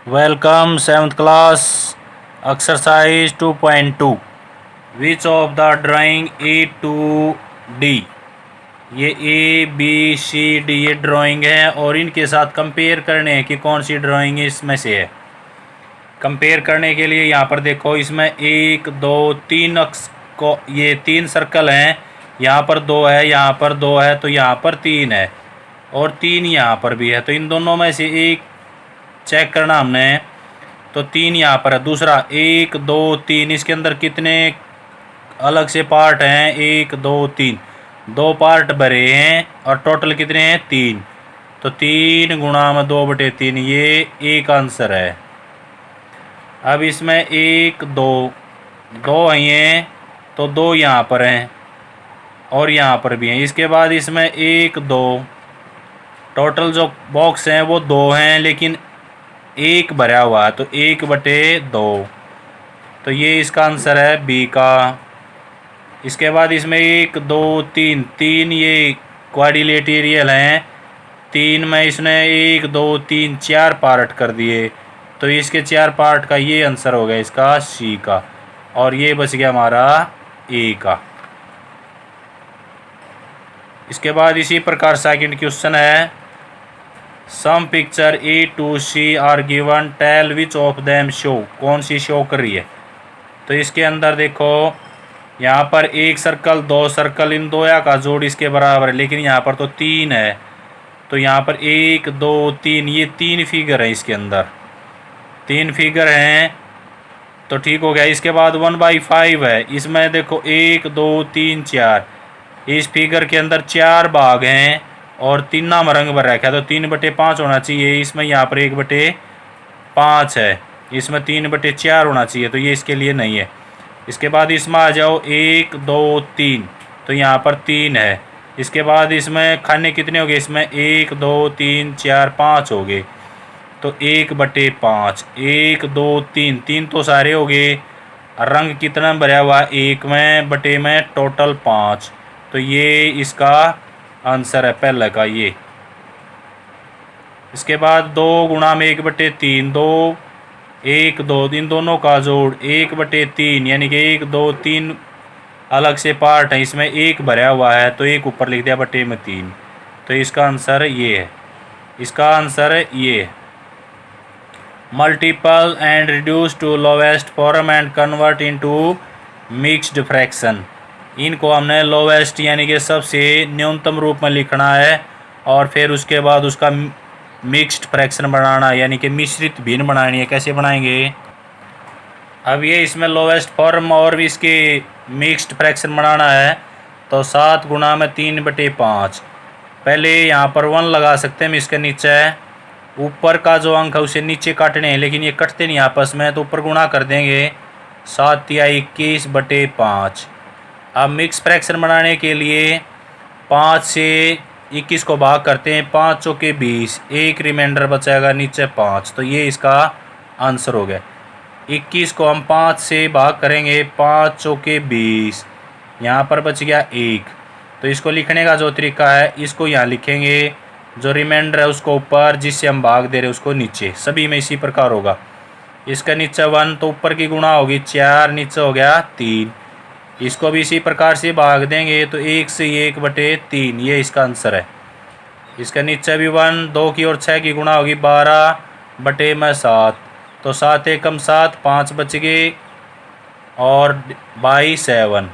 Welcome 7th class exercise 2.2 which of the drawing A to D। ये A B C D ये drawing है और इनके साथ कंपेयर करने हैं कि कौन सी ड्राइंग इसमें से है। कंपेयर करने के लिए यहाँ पर देखो, इसमें एक दो तीन अक्स को ये तीन सर्कल हैं, यहाँ पर दो है, यहाँ पर दो है, तो यहाँ पर तीन है और तीन यहाँ पर भी है। तो इन दोनों में से एक चेक करना हमने, तो तीन यहाँ पर है। दूसरा एक दो तीन, इसके अंदर कितने अलग से पार्ट हैं? एक दो तीन, दो पार्ट भरे हैं और टोटल कितने हैं? तीन। तो 3 गुणा में 2/3, ये एक आंसर है। अब इसमें एक दो दो हैं तो दो यहाँ पर हैं और यहाँ पर भी हैं। इसके बाद इसमें एक दो, टोटल जो बॉक्स हैं वो दो हैं लेकिन एक भरा हुआ है, तो 1/2, तो ये इसका आंसर है बी का। इसके बाद इसमें एक दो तीन, तीन ये क्वाड्रिलेटरल हैं, तीन में इसने एक दो तीन चार पार्ट कर दिए, तो इसके चार पार्ट का ये आंसर हो गया इसका सी का, और ये बच गया हमारा ए का। इसके बाद इसी प्रकार सेकंड क्वेश्चन है, some picture A to C are given, tell which of them show, कौन सी शो कर रही है। तो इसके अंदर देखो, यहाँ पर एक सर्कल दो सर्कल, इन दो का जोड़ इसके बराबर है, लेकिन यहाँ पर तो तीन है, तो यहाँ पर एक दो तीन, ये तीन फिगर है, इसके अंदर तीन फिगर हैं, तो ठीक हो गया। इसके बाद 1/5 है, इसमें देखो एक दो तीन चार, इस फिगर के अंदर चार भाग हैं और तीना में रंग भर रखा है, तो 3/5 होना चाहिए। इसमें यहाँ पर 1/5 है, इसमें 3/4 होना चाहिए, तो ये इसके लिए नहीं है। इसके बाद इसमें आ जाओ एक दो तीन, तो यहाँ पर तीन है। इसके बाद इसमें खाने कितने हो गए? इसमें एक दो तीन चार पाँच हो गए, तो 1/5, एक दो तीन, तीन तो सारे हो गए। रंग कितना भरा हुआ? एक में बटे में टोटल 5, तो ये इसका आंसर है पहले का ये। इसके बाद 2 गुणा में 1/3, दो एक दो, इन दोनों का जोड़ 1/3, यानी कि एक दो तीन अलग से पार्ट है, इसमें एक भरा हुआ है, तो एक ऊपर लिख दिया बटे में 3, तो इसका आंसर ये है। इसका आंसर ये है। Multiple and reduce to lowest form and convert into mixed fraction, इनको हमने लोवेस्ट यानी कि सबसे न्यूनतम रूप में लिखना है और फिर उसके बाद उसका मिक्स्ड फ्रैक्शन बनाना है, यानी कि मिश्रित भिन्न बनानी है। कैसे बनाएंगे? अब ये इसमें लोवेस्ट फॉर्म और भी इसके मिक्स्ड फ्रैक्शन बनाना है, तो 7 गुणा में 3/5, पहले यहाँ पर 1 लगा सकते हैं हम, इसके नीचे ऊपर का जो अंक है उसे नीचे काटने हैं, लेकिन ये कटते नहीं आपस में, तो ऊपर गुणा कर देंगे, 7 या 21/5। अब मिक्स फ्रैक्शन बनाने के लिए 5 से 21 को भाग करते हैं, 5 चौके 20, एक रिमाइंडर बचाएगा नीचे 5, तो ये इसका आंसर हो गया। 21 को हम 5 से भाग करेंगे, 5 चौके 20, यहाँ पर बच गया 1, तो इसको लिखने का जो तरीका है, इसको यहाँ लिखेंगे, जो रिमाइंडर है उसको ऊपर, जिससे हम भाग दे रहे हैं उसको नीचे, सभी में इसी प्रकार होगा। इसका नीचे 1, तो ऊपर की गुणा होगी 4, नीचे हो गया 3, इसको भी इसी प्रकार से भाग देंगे, तो 1 से 1/3, ये इसका आंसर है। इसका नीचे भी 1, 2 की और 6 की गुणा होगी 12/7, तो 7 एकम 7, 5 बच गए और 22/7।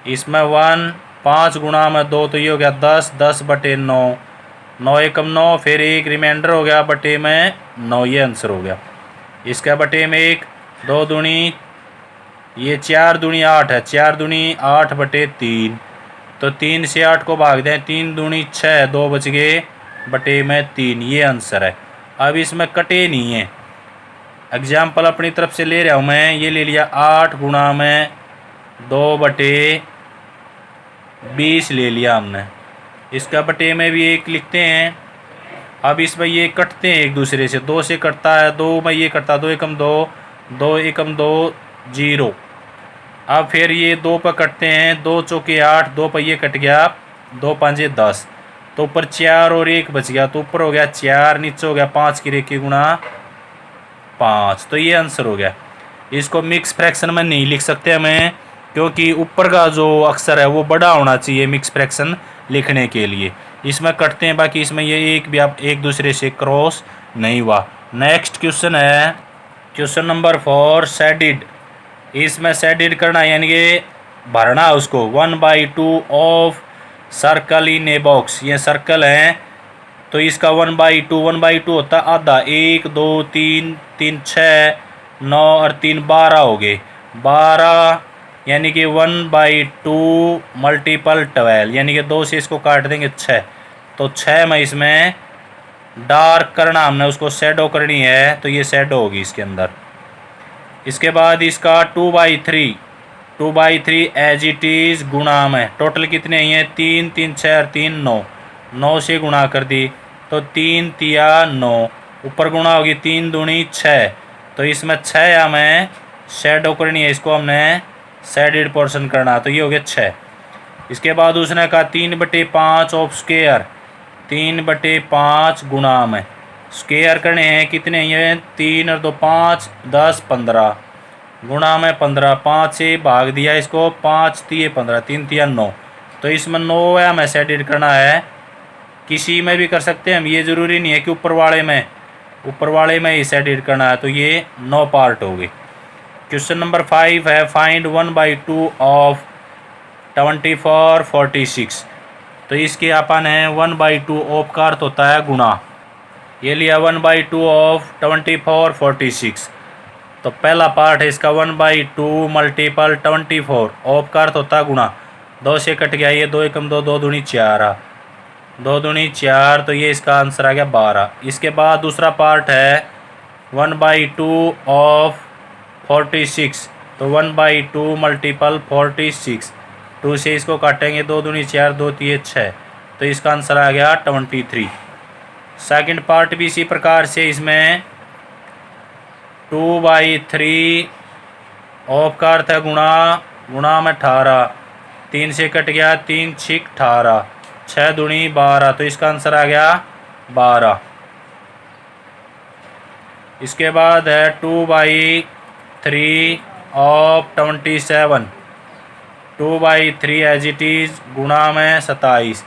इसमें 1, 5 गुणा में 2, तो ये हो गया 10, 10/9, 9 एकम 9, फिर एक रिमाइंडर हो गया बटे में 9, ये आंसर हो गया। इसका बटे में 1, 2 दूनी, ये 4 दूनी 8 है, 4 दूनी 8/3, तो 3 से 8 को भाग दें, 3 दूनी 6, 2 बच गए बटे में 3, ये आंसर है। अब इसमें कटे नहीं है, एग्जाम्पल अपनी तरफ से ले रहा हूँ मैं, ये ले लिया 8 गुणा में 2/20 ले लिया हमने, इसका बटे में भी 1 लिखते हैं। अब इसमें ये कटते हैं एक दूसरे से, 2 से कटता है, 2 में ये कटता, 2 एकम 2, 2 एकम 2 0। अब फिर ये 2 पर कटते हैं, 2 चौके 8, 2 पर ये कट गया, 2 5 10, तो ऊपर 4 और 1 बच गया, तो ऊपर हो गया 4, नीचे हो गया 5 की रेखी गुणा 5। तो ये आंसर हो गया। इसको मिक्स फ्रैक्शन में नहीं लिख सकते हमें, क्योंकि ऊपर का जो अक्षर है वो बड़ा होना चाहिए मिक्स फ्रैक्शन लिखने के लिए। इसमें कटते हैं, बाकी इसमें ये एक भी आप एक दूसरे से क्रॉस नहीं हुआ। नेक्स्ट क्वेश्चन है क्वेश्चन नंबर 4, शेडिड। इसमें शेडिड करना यानी कि भरना उसको 1/2 of circle in a box. ये सर्कल है तो इसका 1/2 होता है आधा। 1 2 3 3 6 9 और 3 12 हो गए। 12 यानी कि 1/2 मल्टीपल 12 यानी कि 2 से इसको काट देंगे 6। तो 6 में इसमें डार्क करना हमने उसको शेडो करनी है, तो ये शेडो होगी इसके अंदर। इसके बाद इसका 2/3 एज इट इज़ गुणा में टोटल कितने ही हैं 3 3 6 और 3 9। 9 से गुणा कर दी तो 3 तिया 9, ऊपर गुणा होगी 3 दूनी 6। तो इसमें 6 हमें शेडो करनी है, इसको हमने शेडेड पोर्शन करना, तो ये हो गया 6। इसके बाद उसने कहा 3/5 ऑफ स्क्वायर। 3/5 गुणा में स्क्वायर करने हैं कितने हैं 3 और 2 5 10 15 गुणा में 15। 5 से भाग दिया इसको, 5 तिये 15 3 तिया 9। तो इसमें 9 है हमें शेडेड करना है। किसी में भी कर सकते हैं हम, ये ज़रूरी नहीं है कि ऊपर वाले में ही शेडेड करना है। तो ये 9 पार्ट हो गए। क्वेश्चन नंबर 5 है फाइंड 1/2 ऑफ 24 46। तो इसके अपन है 1/2 ऑफ का अर्थ होता है गुणा। ये लिया 1/2 ऑफ 24 46। तो पहला पार्ट है इसका 1/2 मल्टीपल 24 ऑफ का अर्थ होता है गुणा। 2 से कट गया ये, 2 एकम 2 2 दूनी 4 2 दूनी 4। तो ये इसका आंसर आ गया 12। इसके बाद दूसरा पार्ट है 1/2 ऑफ 46। तो 1/2 मल्टीपल 46। 2 से इसको काटेंगे, 2 दूनी 4 2 तिये 6। तो इसका आंसर आ गया 23। सेकंड पार्ट भी इसी प्रकार से, इसमें 2/3 ऑफ का अर्थ है गुणा में 18। 3 से कट गया, 3 6 18 6 दूनी 12। तो इसका आंसर आ गया 12। इसके बाद है 2/3 ऑफ 27। 2/3 एज इट इज़ गुणा में 27।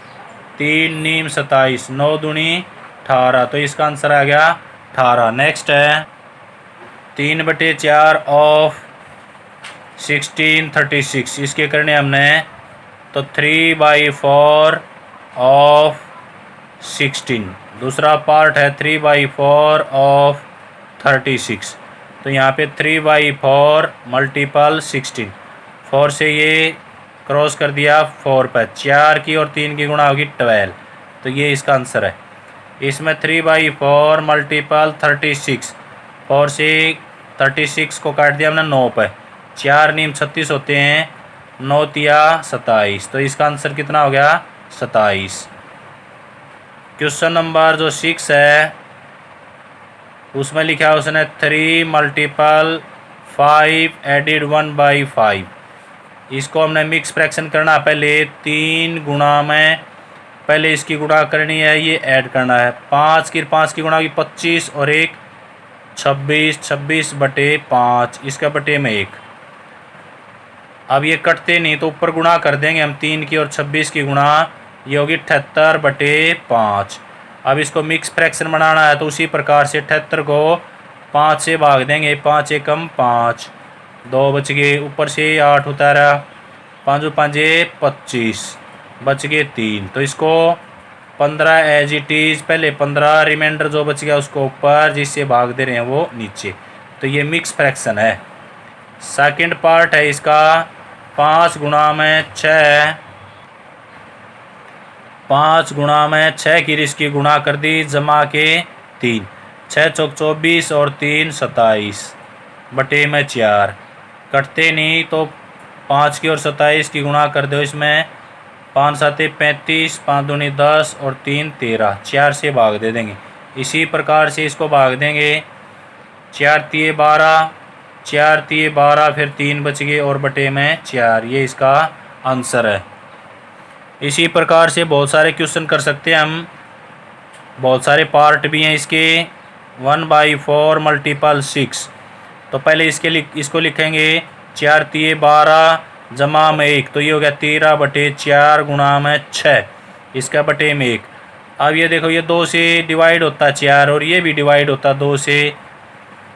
3 नीम 27 9 दूनी 18। तो इसका आंसर आ गया 18। नेक्स्ट है 3/4 ऑफ 16 36। इसके करने हमने तो 3/4 ऑफ 16। दूसरा पार्ट है 3/4 ऑफ 36। तो यहाँ पे 3/4 मल्टीपल 16। 4 से ये क्रॉस कर दिया 4 पर, 4 की और 3 की गुणा होगी 12। तो ये इसका आंसर है। इसमें 3/4 मल्टीपल 36। 4 से 36 को काट दिया हमने 9 पर, 4 नीम 36 होते हैं, 9 तिया 27। तो इसका आंसर कितना हो गया 27। क्वेश्चन नंबर जो 6 है उसमें लिखा है उसने 3 मल्टीपल 5 एडिड 1/5। इसको हमने मिक्स फ्रैक्शन करना। पहले 3 गुणा में पहले इसकी गुणा करनी है, ये ऐड करना है। 5 की गुणा की 25 और 1 26 26/5 इसका बटे में 1। अब ये कटते नहीं तो ऊपर गुणा कर देंगे हम, 3 की और 26 की गुणा, ये होगी 78/5। अब इसको मिक्स फ्रैक्शन बनाना है तो उसी प्रकार से 78 को 5 से भाग देंगे। 5 एकम 5 2 बच गए, ऊपर से 8 उतारा, 5 5 25 बच गए 3। तो इसको 15 एज इट इज़, पहले 15 रिमाइंडर जो बच गया उसको ऊपर, जिससे भाग दे रहे हैं वो नीचे। तो ये मिक्स फ्रैक्शन है। सेकंड पार्ट है इसका 5 गुणा में 6। 5 गुणा में 6 की इसकी गुणा कर दी जमा के 3। 6 चौक 24 और 3 27 बटे में 4। कटते नहीं तो 5 की और 27 की गुणा कर दो इसमें, 5 7 35 5 दूनी 10 और 3 13। 4 से भाग दे देंगे। इसी प्रकार से इसको भाग देंगे। 4 तिये 12 4 तिये 12, फिर 3 बच गए और बटे में 4। ये इसका आंसर है। इसी प्रकार से बहुत सारे क्वेश्चन कर सकते हैं हम। बहुत सारे पार्ट भी हैं इसके। 1/4 मल्टीपल 6। तो पहले इसको लिखेंगे 4 तिये 12 जमा में 1, तो ये हो गया 13/4 गुणा में 6, इसका बटे में 1। अब ये देखो, ये 2 से डिवाइड होता है 4, और ये भी डिवाइड होता है 2 से।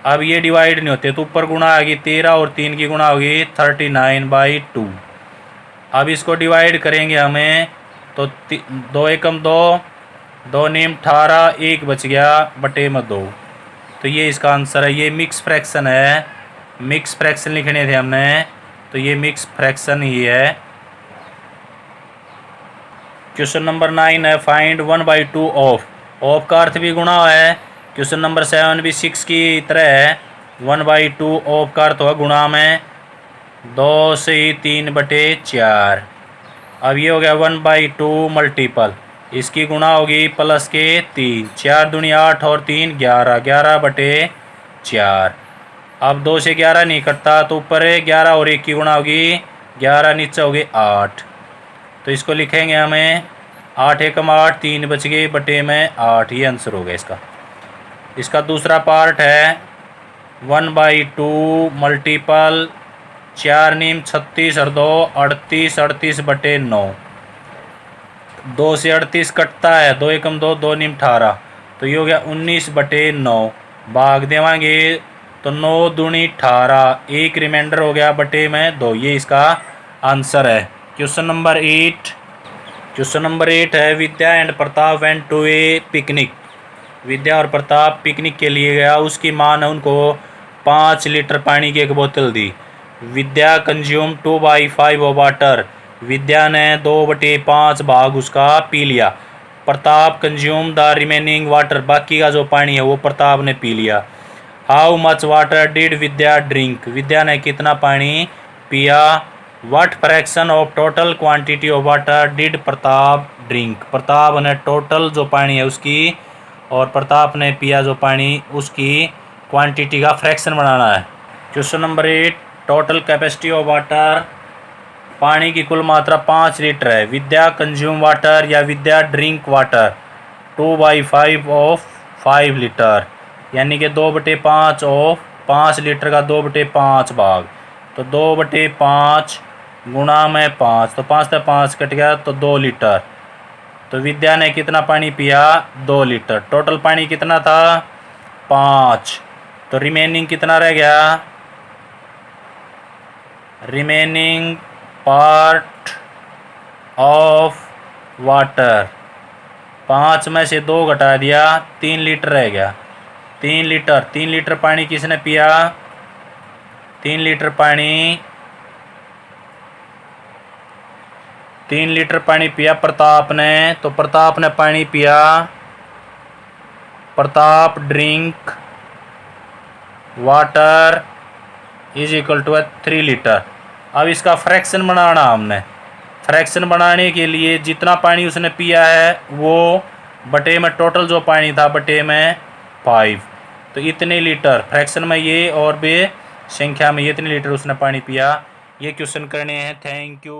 अब ये डिवाइड नहीं होते, तो ऊपर गुणा आ गई 13 और 3 की गुणा होगी 39/2। अब इसको डिवाइड करेंगे हमें, तो 2 एकम 2, 2 नीम 18, 1 बच गया बटे में 2। तो ये इसका आंसर है। ये मिक्स फ्रैक्शन है, मिक्स फ्रैक्शन लिखने थे हमने, तो ये मिक्स फ्रैक्शन ही है। क्वेश्चन नंबर 9 है फाइंड 1/2 ऑफ का अर्थ भी गुणा है। क्वेश्चन नंबर 7 भी 6 की तरह है। 1/2 ऑफ का अर्थ होगा गुणा में 2 से 3/4। अब ये हो गया 1/2 मल्टीपल, इसकी गुणा होगी प्लस के 3, 4 दूनी 8 और 3 11, 11/4। अब 2 से 11 नहीं कटता, तो ऊपर 11 और 1 की गुणा होगी 11, नीचे होगी 8। तो इसको लिखेंगे हमें 8 एकम 8, 3 बच गए बटे में 8, ये आंसर हो गया इसका। इसका दूसरा पार्ट है 1/2 मल्टीपल 4 नीम 36 और 2 38, 38/9। 2 से 38 कटता है, 2 एकम 2, 2 नीम 18, तो ये हो गया 19/9। भाग देवांगे तो 9 दूनी 18, 1 रिमाइंडर हो गया बटे में 2, ये इसका आंसर है। Question number 8। क्वेश्चन नंबर 8 है Vidya and Pratap went to a picnic. Vidya और प्रताप पिकनिक के लिए गया, उसकी माँ ने उनको 5 लीटर पानी की एक बोतल दी। विद्या कंज्यूम 2/5 ऑफ वाटर। विद्या ने 2/5 भाग उसका पी लिया। Pratap consume the remaining water, बाकी का जो पानी है वो प्रताप ने पी लिया। How much water did Vidya drink, Vidya ने कितना पानी पिया। What fraction of total quantity of water did Pratap drink, Pratap ने टोटल जो पानी है उसकी और प्रताप ने पिया जो पानी उसकी क्वांटिटी का फ्रैक्शन बनाना है। Question number 8 total capacity of water, पानी की कुल मात्रा 5 लीटर है। विद्या कंज्यूम वाटर या विद्या ड्रिंक वाटर 2/5 ऑफ 5 लीटर, यानी कि 2/5 ऑफ 5 लीटर का 2/5 भाग, तो 2/5 गुणा में 5, तो 5 से 5 कट गया तो 2 लीटर। तो विद्या ने कितना पानी पिया, 2 लीटर। टोटल पानी कितना था 5, तो रिमेनिंग कितना रह गया, रिमेनिंग पार्ट ऑफ वाटर, 5 में से 2 घटा दिया, 3 लीटर रह गया। 3 लीटर पानी किसने पिया, 3 लीटर पानी पिया प्रताप ने, तो प्रताप ने पानी पिया, Pratap drink water is equal to 3 litre. अब इसका फ्रैक्शन बनाना हमने, फ्रैक्शन बनाने के लिए जितना पानी उसने पिया है वो बटे में टोटल जो पानी था बटे में 5, तो इतने लीटर फ्रैक्शन में ये और भी संख्या में ये इतने लीटर उसने पानी पिया। ये क्वेश्चन करने हैं। Thank you.